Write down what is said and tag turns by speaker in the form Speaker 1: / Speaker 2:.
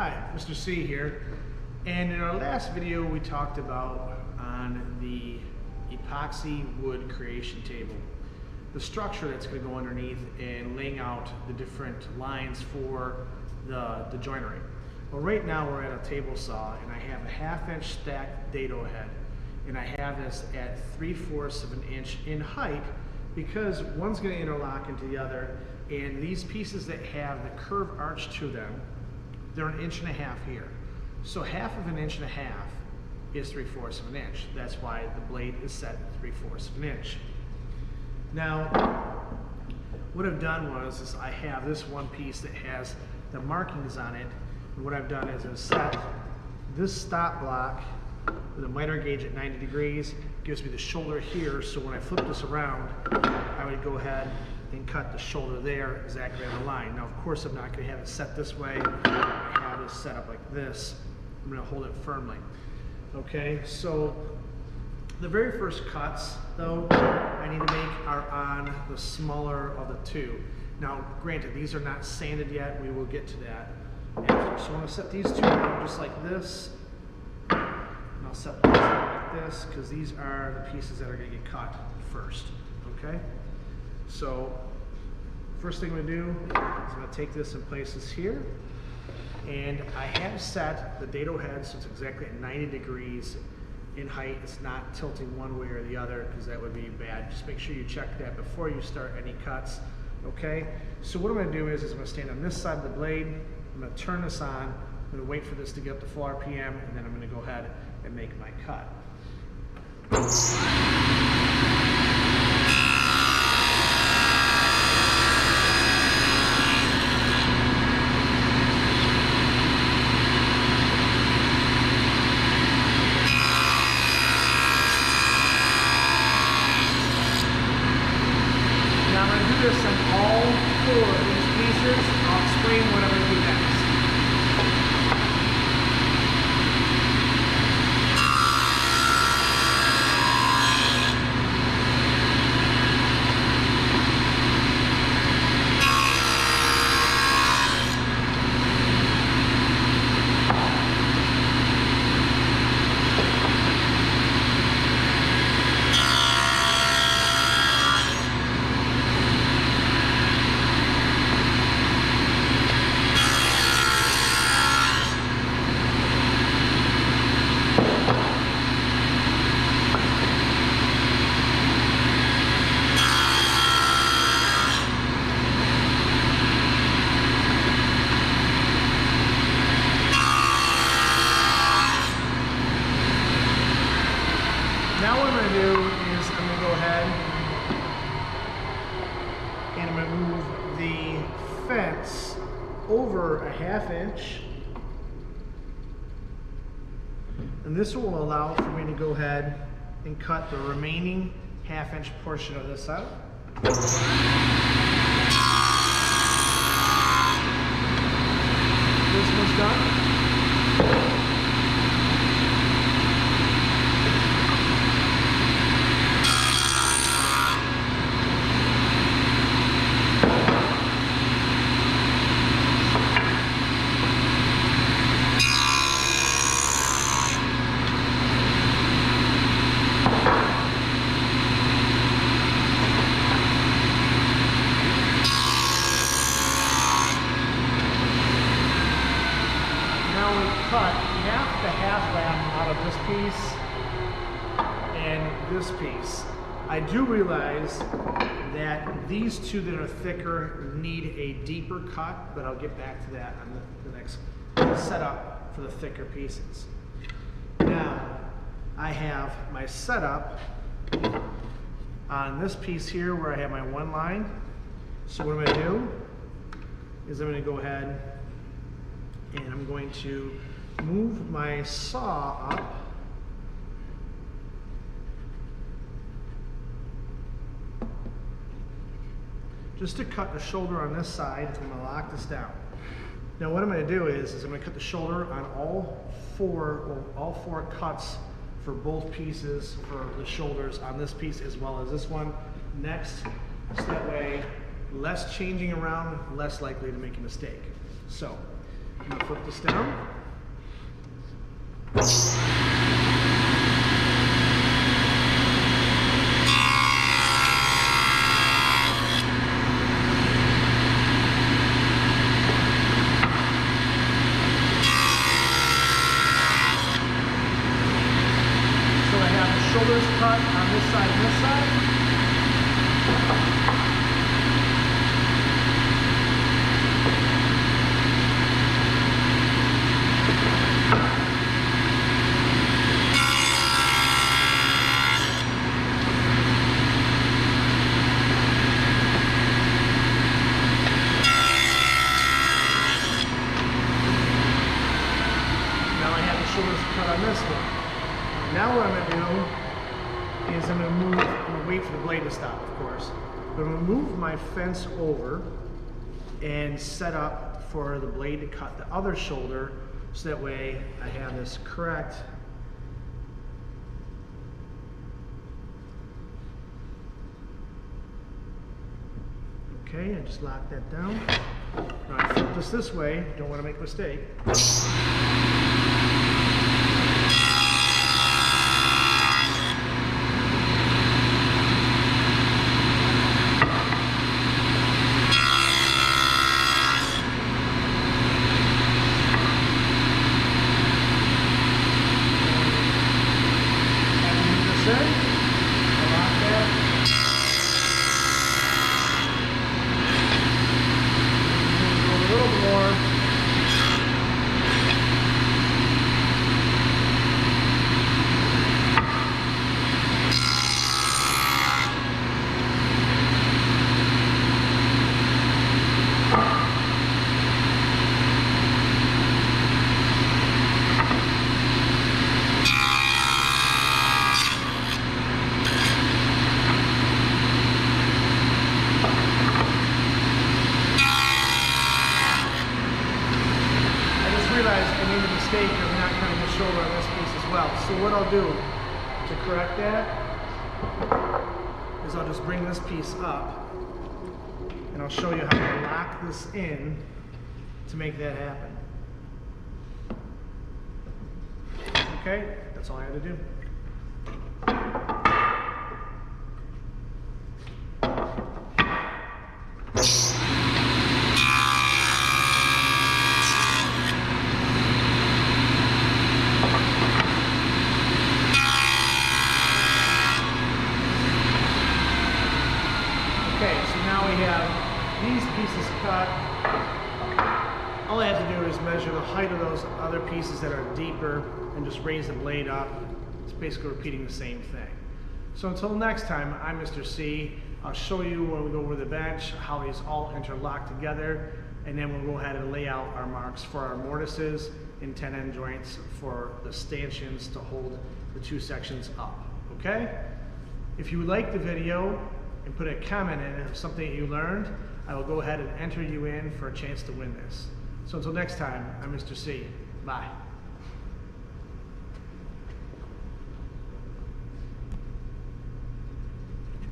Speaker 1: Hi, Mr. C here, and in our last video we talked about on the epoxy wood creation table the structure that's going to go underneath and laying out the different lines for the joinery. Well, right now we're at a table saw and I have a 1/2 inch stacked dado head, and I have this at 3/4 of an inch in height because one's going to interlock into the other, and these pieces that have the curved arch to them, they're 1.5 inches here. So 1/2 inch is 3/4 of an inch. That's why the blade is set at 3/4 of an inch. Now, what I've done is I have this one piece that has the markings on it, and what I've done is I've set this stop block with a miter gauge at 90 degrees, gives me the shoulder here, so when I flip this around, I would go ahead and cut the shoulder there exactly on the line. Now, of course, I'm not going to have it set this way. I have it set up like this. I'm going to hold it firmly. Okay, so the very first cuts, though, I need to make are on the smaller of the two. Now, granted, these are not sanded yet. We will get to that after. So I'm going to set these two down just like this. And I'll set these like this because these are the pieces that are going to get cut first. Okay? So, first thing I'm going to do is I'm going to take this and place this here. And I have set the dado head so it's exactly at 90 degrees in height. It's not tilting one way or the other because that would be bad. Just make sure you check that before you start any cuts. Okay? So what I'm going to do is I'm going to stand on this side of the blade. I'm going to turn this on. I'm going to wait for this to get up to full RPM, and then I'm going to go ahead and make my cut. This on all 4 of these pieces. I'll explain what I'm going to do next. Now what I'm going to do is I'm going to go ahead and I'm going to move the fence over a 1/2 inch. And this will allow for me to go ahead and cut the remaining 1/2 inch portion of this out. This one's done. Cut half the half lap out of this piece and this piece. I do realize that these two that are thicker need a deeper cut, but I'll get back to that on the next setup for the thicker pieces. Now, I have my setup on this piece here where I have my one line. So what I'm going to do is I'm going to go ahead and I'm going to move my saw up just to cut the shoulder on this side. I'm going to lock this down. Now what I'm going to do is I'm going to cut the shoulder on all four cuts for both pieces for the shoulders on this piece as well as this one next, so that way less changing around, less likely to make a mistake. So I'm going to flip this down. Shoulders cut on this side and this side. Now I have the shoulders cut on this one. Now what I'm going to do is I'm going to wait for the blade to stop, of course. I'm going to move my fence over and set up for the blade to cut the other shoulder, so that way I have this correct. Okay, I just lock that down. Now I flip this way, don't want to make a mistake. I made a mistake of not cutting the shoulder on this piece as well. So what I'll do to correct that is I'll just bring this piece up and I'll show you how to lock this in to make that happen. Okay, that's all I had to do. Okay, so now we have these pieces cut. All I have to do is measure the height of those other pieces that are deeper and just raise the blade up. It's basically repeating the same thing. So until next time, I'm Mr. C. I'll show you when we go over the bench how these all interlock together, and then we'll go ahead and lay out our marks for our mortises and 10-end joints for the stanchions to hold the two sections up, okay? If you like the video and put a comment in of something that you learned, I will go ahead and enter you in for a chance to win this. So until next time, I'm Mr. C. Bye.